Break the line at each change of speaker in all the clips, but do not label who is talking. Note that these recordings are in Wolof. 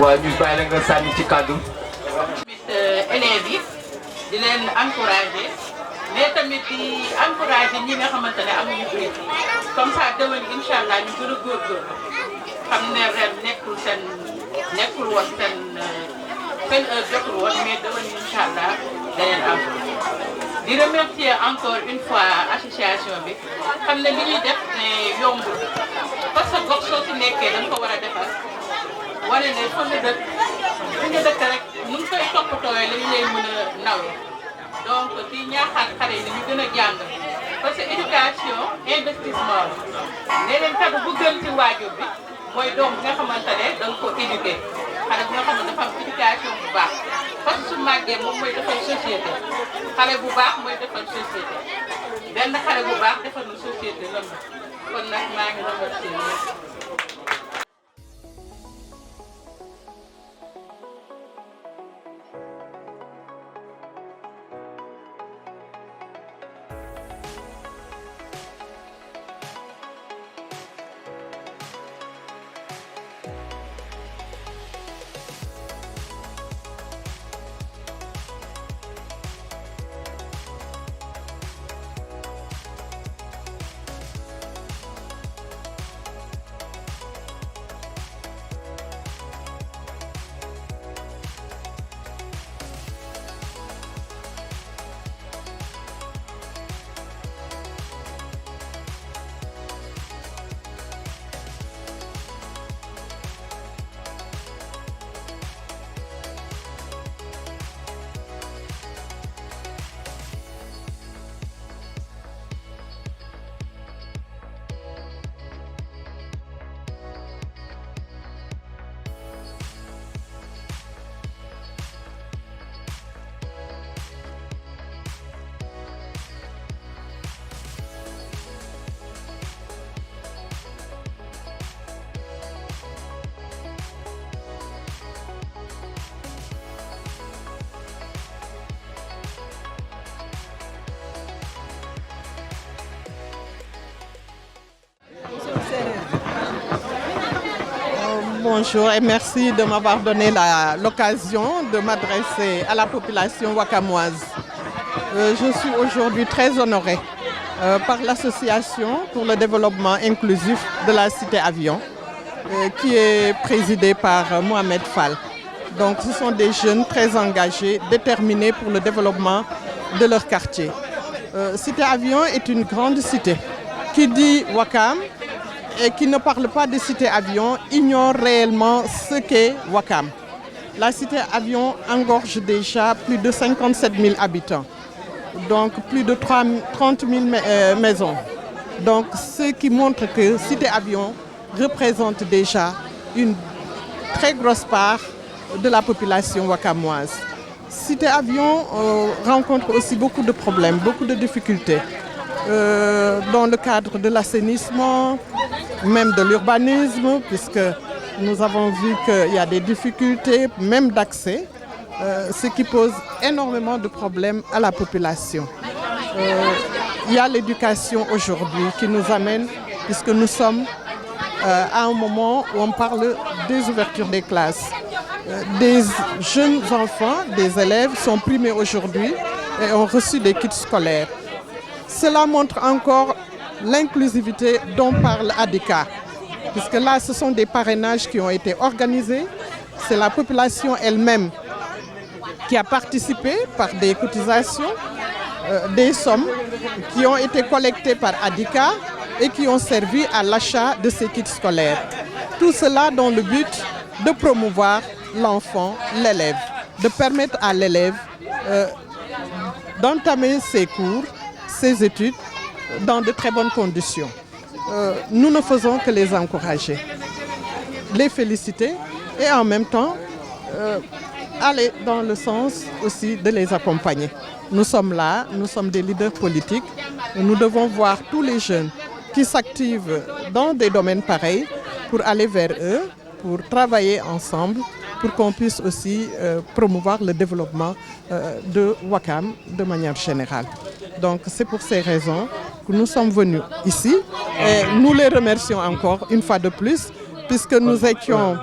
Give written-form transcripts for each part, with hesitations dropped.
waa ñu bàyyi la nga sànni ci kàddu.
élèves yi di leen encourager mais tamit di encourager ñi nga xamante ne amuñu prix comme ça déwén incha allah ñu gën a góorgóorlu xam ne ren nekkul woon seen heure jotul woon mais déwén incha allah daneen am. di remercier encore une fois association bi xam ne li ñuy def ne yombul parce que gox soo si nekkee dañ ko war a defar wane ne fa nga dëkk fi nga dëkk rek nu ngi koy toppatooyee lañu lay mën a nawee donc di ñaaxaat xale yi ñu gën a jàng parce que éducation investissement la leneen kàddu bu gën ci waajur bi mooy doom bi nga xamante ne da nga ko éduquer xale bu nga xam ne dafa am éducation bu baax parce que su màggee moom mooy defal société xale bu baax mooy defal société benn xale bu baax defal na société lëmm kon nag maa ngi remercier ñëpp.
Bonjour et merci de m'avoir donné l'occasion de m'adresser à la population wakamoise. Je suis aujourd'hui très honorée par l'association pour le développement inclusif de la cité Avion qui est présidée par Mohamed Fall. Donc ce sont des jeunes très engagés, déterminés pour le développement de leur quartier. Cité Avion est une grande cité. Qui dit Wakam et qui ne parle pas de cité Avion ignore réellement ce qu'est Wakam. La cité Avion engorge déjà plus de 57 000 habitants, donc plus de 30 000 maisons. Donc ce qui montre que cité Avion représente déjà une très grosse part de la population wakamoise. Cité Avion rencontre aussi beaucoup de problèmes, beaucoup de difficultés dans le cadre de l'assainissement, même de l'urbanisme, puisque nous avons vu qu'il y a des difficultés même d'accès, ce qui pose énormément de problèmes à la population. Il y a l'éducation aujourd'hui qui nous amène, puisque nous sommes à un moment où on parle des ouvertures des classes. Des jeunes enfants, des élèves sont primés aujourd'hui et ont reçu des kits scolaires. Cela montre encore l'inclusivité dont parle ADICA, puisque là, ce sont des parrainages qui ont été organisés. C'est la population elle-même qui a participé par des cotisations, des sommes qui ont été collectées par ADICA et qui ont servi à l'achat de ces kits scolaires. Tout cela dans le but de promouvoir l'enfant, l'élève, de permettre à l'élève d'entamer ses cours, ses études dans de très bonnes conditions. Nous ne faisons que les encourager, les féliciter et en même temps aller dans le sens aussi de les accompagner. Nous sommes là, nous sommes des leaders politiques, nous devons voir tous les jeunes qui s'activent dans des domaines pareils pour aller vers eux, pour travailler ensemble, pour qu'on puisse aussi promouvoir le développement de Wakam de manière générale. Donc c'est pour ces raisons que nous sommes venus ici et nous les remercions encore une fois de plus puisque nous étions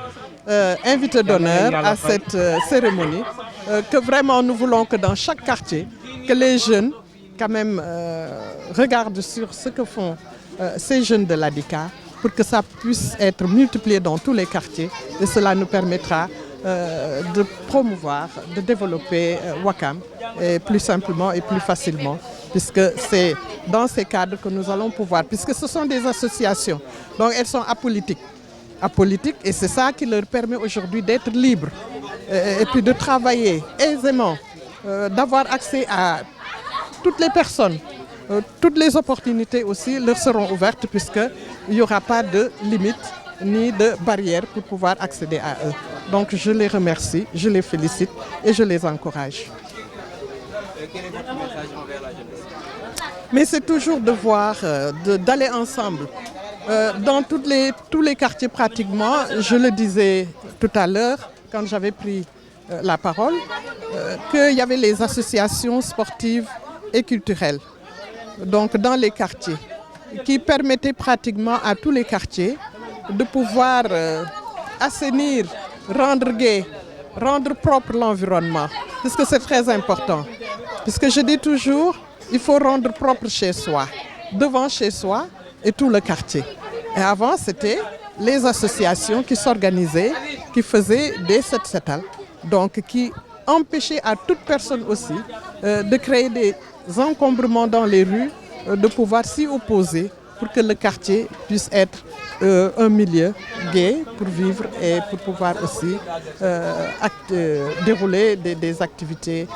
invité d'honneur à cette cérémonie, que vraiment nous voulons que dans chaque quartier, que les jeunes quand même regardent sur ce que font ces jeunes de l'ADICA pour que ça puisse être multiplié dans tous les quartiers et cela nous permettra de promouvoir, de développer Ouakam et plus simplement et plus facilement puisque c'est dans ces cadres que nous allons pouvoir, puisque ce sont des associations, donc elles sont apolitiques et c'est ça qui leur permet aujourd'hui d'être libres et puis de travailler aisément, d'avoir accès à toutes les personnes. Toutes les opportunités aussi leur seront ouvertes puisqu'il n'y aura pas de limite ni de barrière pour pouvoir accéder à eux. Donc je les remercie, je les félicite et je les encourage.
Quel est votre message envers la jeunesse?
Mais c'est toujours de voir, d'aller ensemble. Dans tous les quartiers pratiquement, je le disais tout à l'heure quand j'avais pris la parole, qu'il y avait les associations sportives et culturelles. Donc dans les quartiers, qui permettaient pratiquement à tous les quartiers de pouvoir assainir, rendre gai, rendre propre l'environnement, puisque c'est très important. Puisque je dis toujours, il faut rendre propre chez soi, devant chez soi et tout le quartier. Et avant, c'était les associations qui s'organisaient, qui faisaient des set-setal, donc qui empêchaient à toute personne aussi de créer des encombrements dans les rues, de pouvoir s'y opposer pour que le quartier puisse être un milieu gai pour vivre et pour pouvoir aussi dérouler des activités,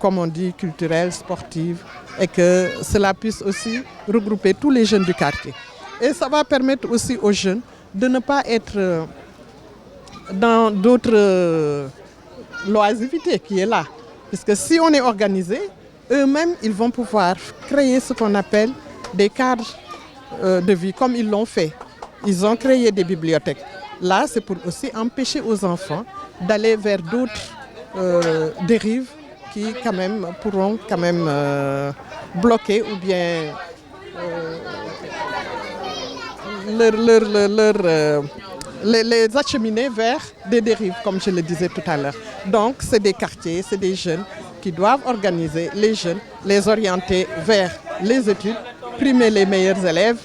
comme on dit, culturelles, sportives, et que cela puisse aussi regrouper tous les jeunes du quartier. Et ça va permettre aussi aux jeunes de ne pas être dans d'autres l'oisiveté qui est là. Parce que si on est organisé, eux-mêmes, ils vont pouvoir créer ce qu'on appelle des cadres de vie, comme ils l'ont fait. Ils ont créé des bibliothèques. Là, c'est pour aussi empêcher aux enfants d'aller vers d'autres dérives qui quand même pourront quand même bloquer ou bien les acheminer vers des dérives, comme je le disais tout à l'heure. Donc, c'est des quartiers, c'est des jeunes qui doivent organiser les jeunes, les orienter vers les études, primer les meilleurs élèves,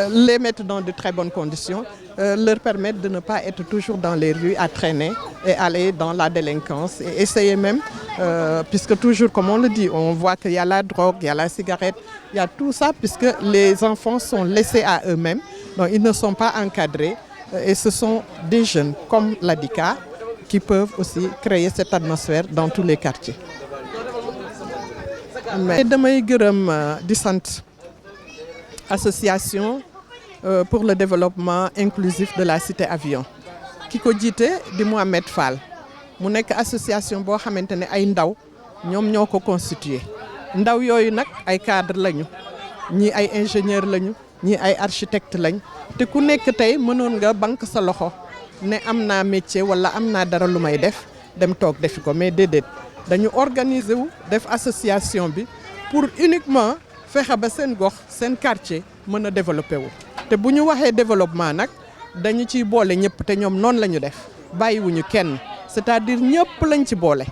les mettre dans de très bonnes conditions, leur permettre de ne pas être toujours dans les rues à traîner et aller dans la délinquance et essayer même, puisque toujours, comme on le dit, on voit qu'il y a la drogue, il y a la cigarette, il y a tout ça, puisque les enfants sont laissés à eux-mêmes, donc ils ne sont pas encadrés et ce sont des jeunes comme l'ADICA qui peuvent aussi créer cette atmosphère dans tous les quartiers. Mais damay gërëm di sant association pour le développement inclusif de la cité avion ki ko jiite di Mohamed Fall mu nekk association boo xamante ne ay ndaw ñoom ñoo ko constitué ndaw yooyu nag ay cadre lañu ñii ay ingénieur lañu ñii ay architecte lañ te ku nekk tey mënoon nga banque sa loxo ne am naa métier wala am naa dara lu may def dem toog defi ko mais déedéet dañu organiser wu def association bi pour uniquement fexe ba seen gox seen quartier mën a développé wu te bu ñu waxee développement nag dañu ciy boole ñëpp te ñoom noonu la ñu def bàyyiwuñu kenn c'est-à-dire ñëpp lañ ci boole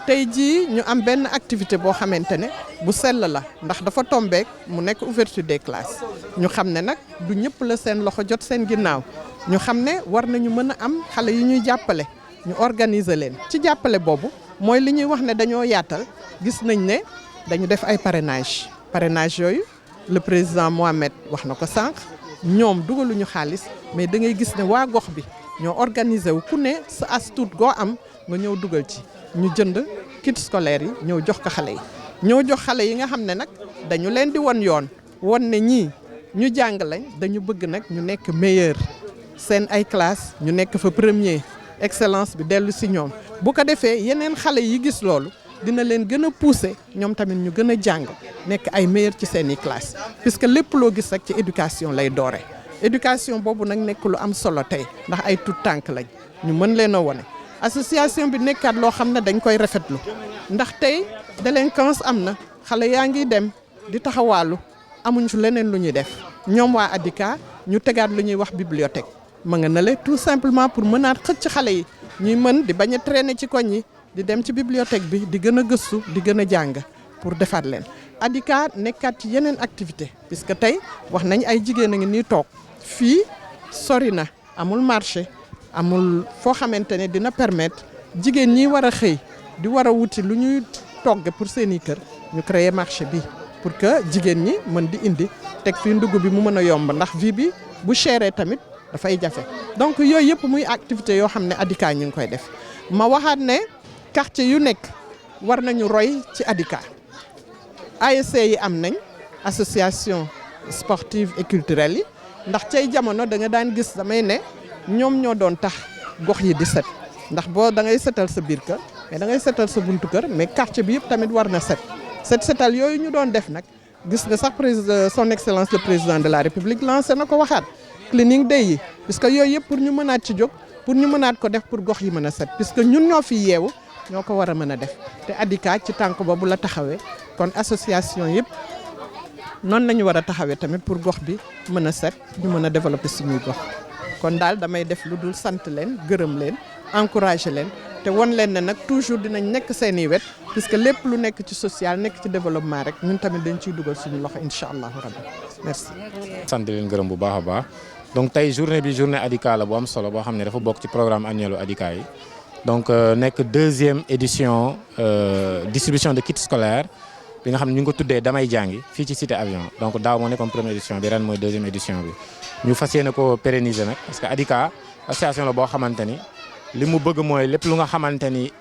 tey jii ñu am benn activité boo xamante ne bu sell la ndax dafa tombeek mu nekk ouverture des classes ñu xam ne nag du ñëpp la seen loxo jot seen ginnaaw ñu xam ne war nañu mën a am xale yi ñuy jàppale ñu organiser leen ci jàppale boobu mooy li ñuy wax ne dañoo yaatal gis nañ ne dañu def ay parrainage yooyu le président Mohamed wax na ko sànq ñoom dugaluñu xaalis mais da ngay gis ne waa gox bi ñoo organiser wu ku ne sa as tuut goo am nga ñëw dugal ci ñu jënd kit scolaire yi ñëw jox ko xale yi ñëw jox xale yi nga xam ne nag dañu leen di won yoon won ne ñii ñu jàng lañ dañu bëgg nag ñu nekk meilleur seen ay classe ñu nekk fa premier excellence bi dellu si ñoom bu ko defee yeneen xale yi gis loolu dina leen gën a pousser ñoom tamit ñu gën a jàng nekk ay meilleur ci seeni classe puisque lépp loo gis rek ci éducation lay doore éducation boobu nag nekk lu am solo tey ndax ay tout tànk lañ ñu mën leen a wone association bi nekkaat loo xam ne dañ koy rafetlu ndax tey délinquance am na xale yaa ngi dem di taxawaalu amuñ fi leneen lu ñuy def ñoom waa ADICA ñu tegaat lu ñuy wax bibliothèque ma nga nale tout simplement pour mënaat xëcc xale yi ñuy mën di bañ a traîner ci koñ yi di dem ci bibliothèque bi di gën a gëstu di gën a jàng pour defaat leen. ADICA nekkaat ci yeneen activité puisque tey wax nañ ay jigéen a ngi nii toog fii sori na amul marché amul foo xamante ne dina permettre jigéen ñi war a xëy di war a wuti lu ñuy togg pour seeni kër ñu créer marché bi pour que jigéen ñi mën di indi teg fii ndugg bi mu mën a yomb ndax vie bi bu chéré tamit dafay jafe donc yooyu yëpp muy activité yoo xam ne ADICA ñu ngi koy def ma waxaat ne quartier yu nekk war nañu roy ci ADICA ASC yi am nañ association sportive et culturelle yi ndax cay jamono da nga daan gis damay ne ñoom ñoo doon tax gox yi di set ndax boo da ngay setal sa biir kër mais da ngay setal sa buntu kër mais quartier bi yëpp tamit war na setal yooyu ñu doon def nag gis nga sax président son excellence le président de la république lancé na ko waxaat cleaning day yi puisque yooyu yëpp pour ñu mënaat ci jóg pour ñu mënaat ko def pour gox yi mën a set puisque ñun ñoo fi yeewu ñoo ko war a mën a def te ADICA ci tànk boobu la taxawee kon association yëpp noonu nañu war a taxawee tamit pour gox bi mën a set ñu mën a développer suñuy gox kon daal damay def lu dul sant leen gërëm leen encourager leen te won leen ne nag toujours dinañ nekk seeni wet puisque lépp lu nekk ci social nekk ci développement rek ñun tamit dañ ciy dugal suñu loxo incha allahu rabbi merci.
sant leen gërëm bu baax a baax donc tey journée bi journée ADICA la bu am solo boo xam ne dafa bokk ci programme annuel ADICA yi donc nekk deuxième édition distribution de kits scolaires bi nga xam ne ñu ngi ko tuddee damay jàngi fii ci cité avion donc daaw moo nekkoon première édition bi ren mooy deuxième édition bi ñu fas yéene ko pérenniser nag parce que ADICA association la boo xamante ni li mu bëgg mooy lépp lu nga xamante ni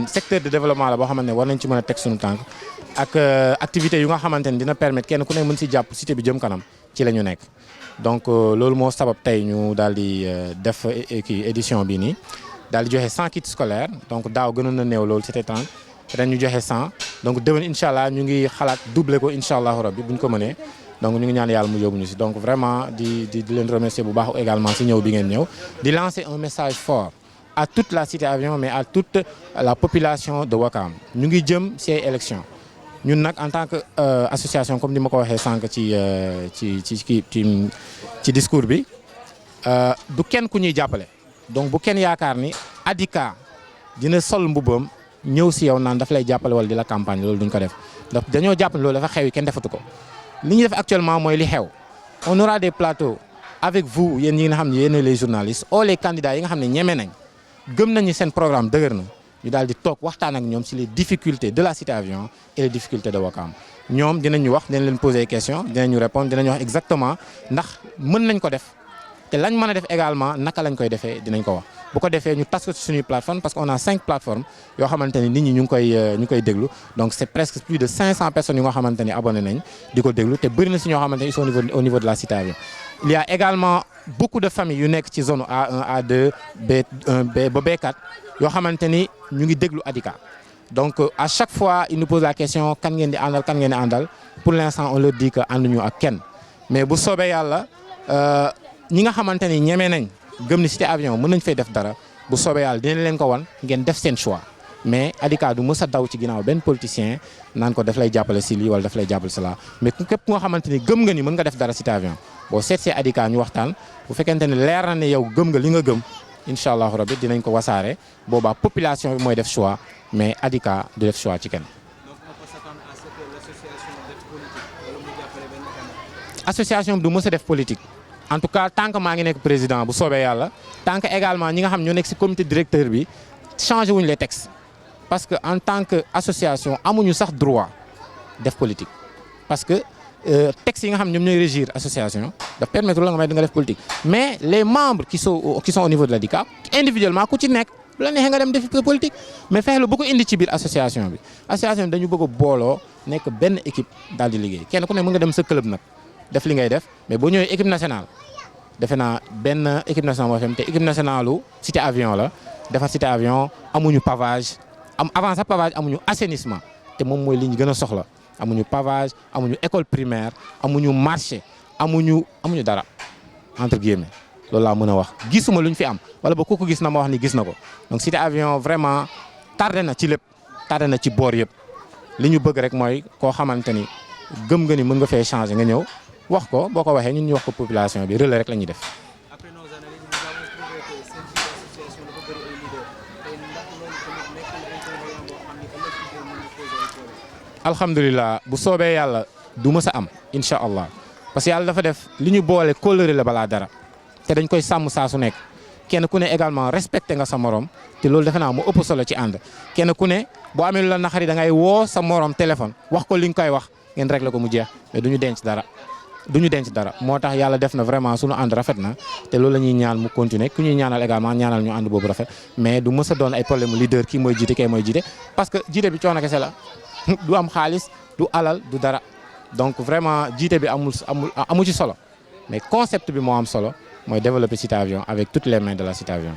secteur de développement la boo xamante ne war nañ ci mën a teg suñu tànk ak activités yu nga xamante ni dina permettre kenn ku ne mën si jàpp cité bi jëm kanam ci la ñu nekk. donc loolu moo sabab tey ñu daal di def kii édition bi nii daal di joxe 100 kits scolaires donc daaw gënoon na néew loolu c'était 30 ren ñu joxe 100 donc déwén incha allah ñu ngi xalaat doubler ko incha allahu rabbi bu ñu ko mënee. donc ñu ngi ñaan yàlla mu yóbbu ñu si donc vraiment di leen remercier bu baax également si ñëw bi ngeen ñëw di lancer un message fort à toute la cité avion mais à toute la population de Ouakam ñu ngi jëm si ay élections ñun nag en tant que association comme ni ma ko waxee sànq ci discours bi du kenn ku ñuy jàppale donc bu kenn yaakaar ni ADICA dina sol mbubam ñëw si yow naan daf lay jàppale wala di la campagne loolu duñ ko def ndax dañoo jàpp ne loolu dafa xew yi kenn defatu ko. li ñu def actuellement mooy li xew on aura des plateaux avec vous yéen ñi nga xam ne yéen les journalistes ou les candidats yi nga xam ne ñeme nañ gëm nañu seen programme dëgër na ñu daal di toog waxtaan ak ñoom si les difficultés de la cité avion et les difficultés de Ouakam ñoom dinañu wax dinañ leen poser question dinañu répondre dinañu wax exactement ndax mën nañ ko def te lañ mën a def également naka lañ koy defee dinañ ko wax. bu ko defee ñu tas ko ci suñuy plateforme parce que on a 5 plateformes yoo xamante ni nit ñi ñu ngi koy déglu donc c'est presque plus de 500 personnes yu nga xamante ni abonné nañ di ko déglu te bëri na si ñoo xamante ni ils sont au niveau de la cité avion. Il y a également beaucoup de familles yu nekk ci zone A1 A2 B1 B ba B4 yoo xamante ni ñu ngi déglu ADICA donc à chaque fois ils nous posent la question kan ngeen di àndal pour l'instant on leur dit que ànduñu ak kenn mais bu soobee yàlla ñi nga xamante ni ñeme nañ. gëm ni cité avion mën nañ fay def dara bu soobee yàlla dinañ leen ko wan ngeen def seen choix mais ADICA du mës a daw ci ginnaaw benn politicien naan ko daf lay jàppale si lii wala daf lay jàppale si laa mais képp ku nga xamante ni gëm nga ni mën nga def dara cité avion boo seet see ADICA ñu waxtaan bu fekkente ne leer na ne yow gëm nga li nga gëm incha allahu rabbi dinañ ko wasaare boobaa population bi mooy def choix mais ADICA du def choix ci kenn. association bi du mës a def politique. en tout cas tant que maa ngi nekk président bu soobee yàlla tant que également ñi nga xam ñoo nekk ci comité directeur bi changé wuñu les textes parce que en tant que association amuñu sax droit def politique parce que textes yi nga xam ñoom ñooy régir association daf permettre la nga may da nga def politique mais les membres qui sont au niveau de l'ADICA individuellement ku ci nekk bu la neexee nga dem def politique mais fexe la bu ko indi ci biir association bi dañu bëgg a booloo nekk benn équipe daal di liggéey kenn ku ne mën nga dem sa club nag def li ngay def mais boo ñëwee équipe nationale defe naa benn équipe nationale moo fi am te équipe nationale lu cité avion la defar cité avion amuñu pavage avant sax pavage amuñu assainissement te moom mooy li ñu gën a soxla amuñu pavage amuñu école primaire amuñu marché amuñu dara entre guillemets loolu laa mën a wax gisuma lu ñu fi am wala ba ku ko gis na ma wax ni gis na ko donc cité avion vraiment tardé na ci lépp tardé na ci boor yëpp li ñu bëgg rek mooy koo xamante ni gëm nga ni mën nga fee changer nga ñëw. wax ko boo ko waxee ñun ñu wax ko population bi relais rek la ñuy def.
Après nos analyses
alhamdulilah bu soobee yàlla du mës a am incha allah parce que yàlla dafa def li ñu boole kóllëre la balaa dara te dañ koy sàmm saa su nekk kenn ku ne également respecté nga sa morom te loolu defe naa mu ëpp solo ci ànd kenn ku ne boo amee lu la naxari da ngay woo sa morom téléphone wax ko li nga koy wax ngeen réglé ko mu jeex mais du ñu denc dara moo tax yàlla def na vraiment sunu ànd rafet na te loolu la ñuy ñaan mu continuer ku ñuy ñaanal également ñaanal ñu ànd boobu rafet mais du mës a doon ay problème leader kii mooy jiite kii mooy jiite parce que jiite bi coono kese la du am xaalis du alal du dara donc vraiment jiite bi amu ci solo mais concept bi moo am solo mooy développer Cité Avion avec toutes les mains de la Cité Avion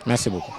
merci beaucoup.